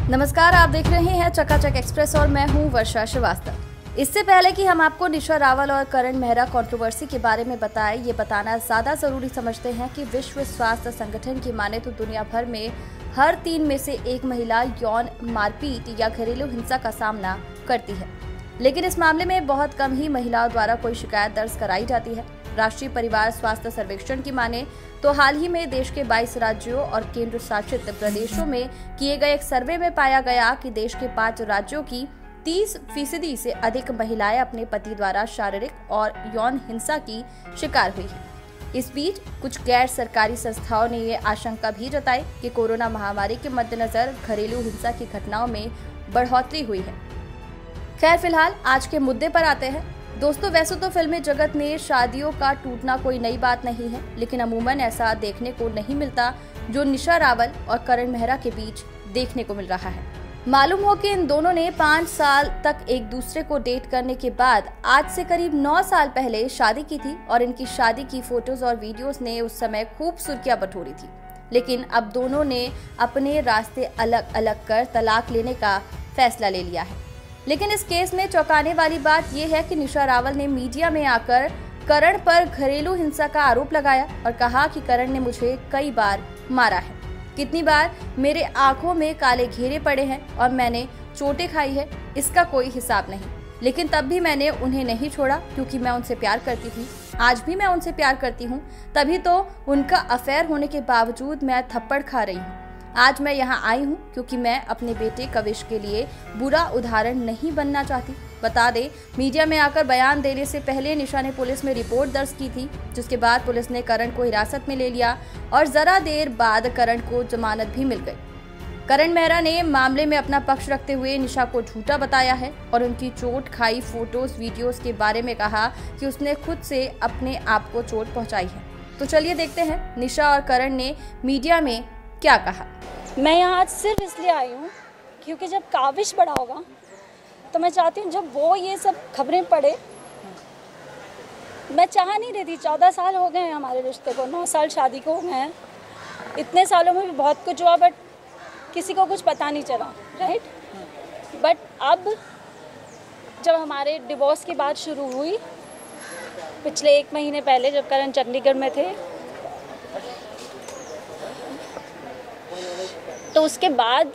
नमस्कार, आप देख रहे हैं चकाचक एक्सप्रेस और मैं हूं वर्षा श्रीवास्तव। इससे पहले कि हम आपको निशा रावल और करण मेहरा कंट्रोवर्सी के बारे में बताएं, ये बताना ज्यादा जरूरी समझते हैं कि विश्व स्वास्थ्य संगठन की माने तो दुनिया भर में हर 3 में से 1 महिला यौन मारपीट या घरेलू हिंसा का सामना करती है। लेकिन इस मामले में बहुत कम ही महिलाओं द्वारा कोई शिकायत दर्ज कराई जाती है। राष्ट्रीय परिवार स्वास्थ्य सर्वेक्षण की माने तो हाल ही में देश के 22 राज्यों और केंद्र शासित प्रदेशों में किए गए एक सर्वे में पाया गया कि देश के 5 राज्यों की 30% से अधिक महिलाएं अपने पति द्वारा शारीरिक और यौन हिंसा की शिकार हुई हैं। इस बीच कुछ गैर सरकारी संस्थाओं ने ये आशंका भी जताई कि कोरोना महामारी के मद्देनजर घरेलू हिंसा की घटनाओं में बढ़ोतरी हुई है। खैर, फिलहाल आज के मुद्दे पर आते हैं। दोस्तों, वैसे तो फिल्मी जगत में शादियों का टूटना कोई नई बात नहीं है, लेकिन अमूमन ऐसा देखने को नहीं मिलता जो निशा रावल और करण मेहरा के बीच देखने को मिल रहा है। मालूम हो कि इन दोनों ने 5 साल तक एक दूसरे को डेट करने के बाद आज से करीब 9 साल पहले शादी की थी और इनकी शादी की फोटोज और वीडियोस ने उस समय खूब सुर्खियां बटोरी थी। लेकिन अब दोनों ने अपने रास्ते अलग अलग कर तलाक लेने का फैसला ले लिया है। लेकिन इस केस में चौंकाने वाली बात यह है कि निशा रावल ने मीडिया में आकर करण पर घरेलू हिंसा का आरोप लगाया और कहा कि करण ने मुझे कई बार मारा है, कितनी बार मेरे आंखों में काले घेरे पड़े हैं और मैंने चोटें खाई है, इसका कोई हिसाब नहीं। लेकिन तब भी मैंने उन्हें नहीं छोड़ा क्योंकि मैं उनसे प्यार करती थी। आज भी मैं उनसे प्यार करती हूँ, तभी तो उनका अफेयर होने के बावजूद मैं थप्पड़ खा रही हूँ। आज मैं यहाँ आई हूँ क्योंकि मैं अपने बेटे कविश के लिए बुरा उदाहरण नहीं बनना चाहती। बता दें, मीडिया में आकर बयान देने से पहले निशा ने पुलिस में रिपोर्ट दर्ज की थी, जिसके बाद पुलिस ने करण को हिरासत में ले लिया और जरा देर बाद करण को जमानत भी मिल गई। करण मेहरा ने मामले में अपना पक्ष रखते हुए निशा को झूठा बताया है और उनकी चोट खाई फोटोज वीडियोस के बारे में कहा कि उसने खुद से अपने आप को चोट पहुंचाई है। तो चलिए देखते हैं निशा और करण ने मीडिया में क्या कहा। मैं यहाँ आज सिर्फ इसलिए आई हूँ क्योंकि जब काविश बड़ा होगा तो मैं चाहती हूँ जब वो ये सब खबरें पढ़े। मैं चाह नहीं रही थी, 14 साल हो गए हैं हमारे रिश्ते को, 9 साल शादी को हो गए हैं। इतने सालों में भी बहुत कुछ हुआ बट किसी को कुछ पता नहीं चला, राइट। बट अब जब हमारे डिवोर्स की बात शुरू हुई पिछले 1 महीने पहले, जब करण चंडीगढ़ में थे, तो उसके बाद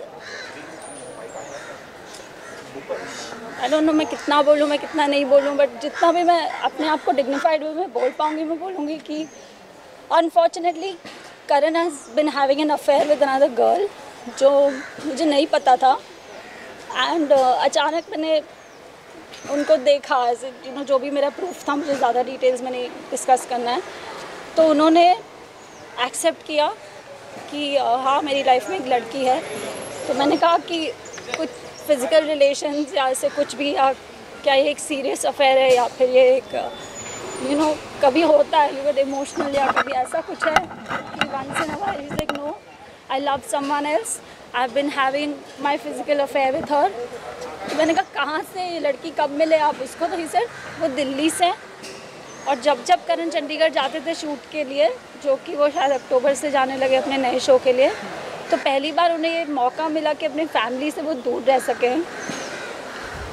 आई डोंट नो मैं कितना बोलूँ, मैं कितना नहीं बोलूँ, बट जितना भी मैं अपने आप को डिग्निफाइड वे में बोल पाऊँगी मैं बोलूँगी कि unfortunately Karan has been having an affair with another girl, जो मुझे नहीं पता था। एंड अचानक मैंने उनको देखा, एज यू नो, जो भी मेरा प्रूफ था, मुझे ज़्यादा डिटेल्स में नहीं डिस्कस करना है, तो उन्होंने एक्सेप्ट किया कि हाँ मेरी लाइफ में एक लड़की है। तो मैंने कहा कि कुछ फिज़िकल रिलेशंस या ऐसे कुछ भी, या क्या ये एक सीरियस अफेयर है या फिर ये एक यू नो कभी होता है, यू गेट इमोशनल, या कभी ऐसा कुछ है कि once in a while he is like no I love someone else, I have been having my physical affair with her. तो मैंने कहा कहाँ से ये लड़की, कब मिले आप उसको? तो ही सेड वो दिल्ली से। और जब जब करण चंडीगढ़ जाते थे शूट के लिए, जो कि वो शायद अक्टूबर से जाने लगे अपने नए शो के लिए, तो पहली बार उन्हें ये मौका मिला कि अपनी फैमिली से वो दूर रह सकें।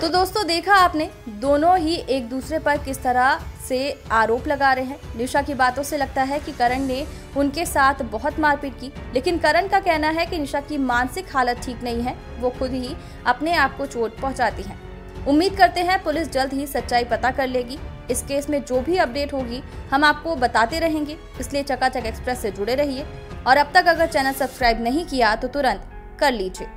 तो दोस्तों, देखा आपने, दोनों ही एक दूसरे पर किस तरह से आरोप लगा रहे हैं। निशा की बातों से लगता है कि करण ने उनके साथ बहुत मारपीट की, लेकिन करण का कहना है कि निशा की मानसिक हालत ठीक नहीं है, वो खुद ही अपने आप को चोट पहुंचाती है। उम्मीद करते हैं पुलिस जल्द ही सच्चाई पता कर लेगी। इस केस में जो भी अपडेट होगी हम आपको बताते रहेंगे, इसलिए चकाचक एक्सप्रेस से जुड़े रहिए। और अब तक अगर चैनल सब्सक्राइब नहीं किया तो तुरंत कर लीजिए।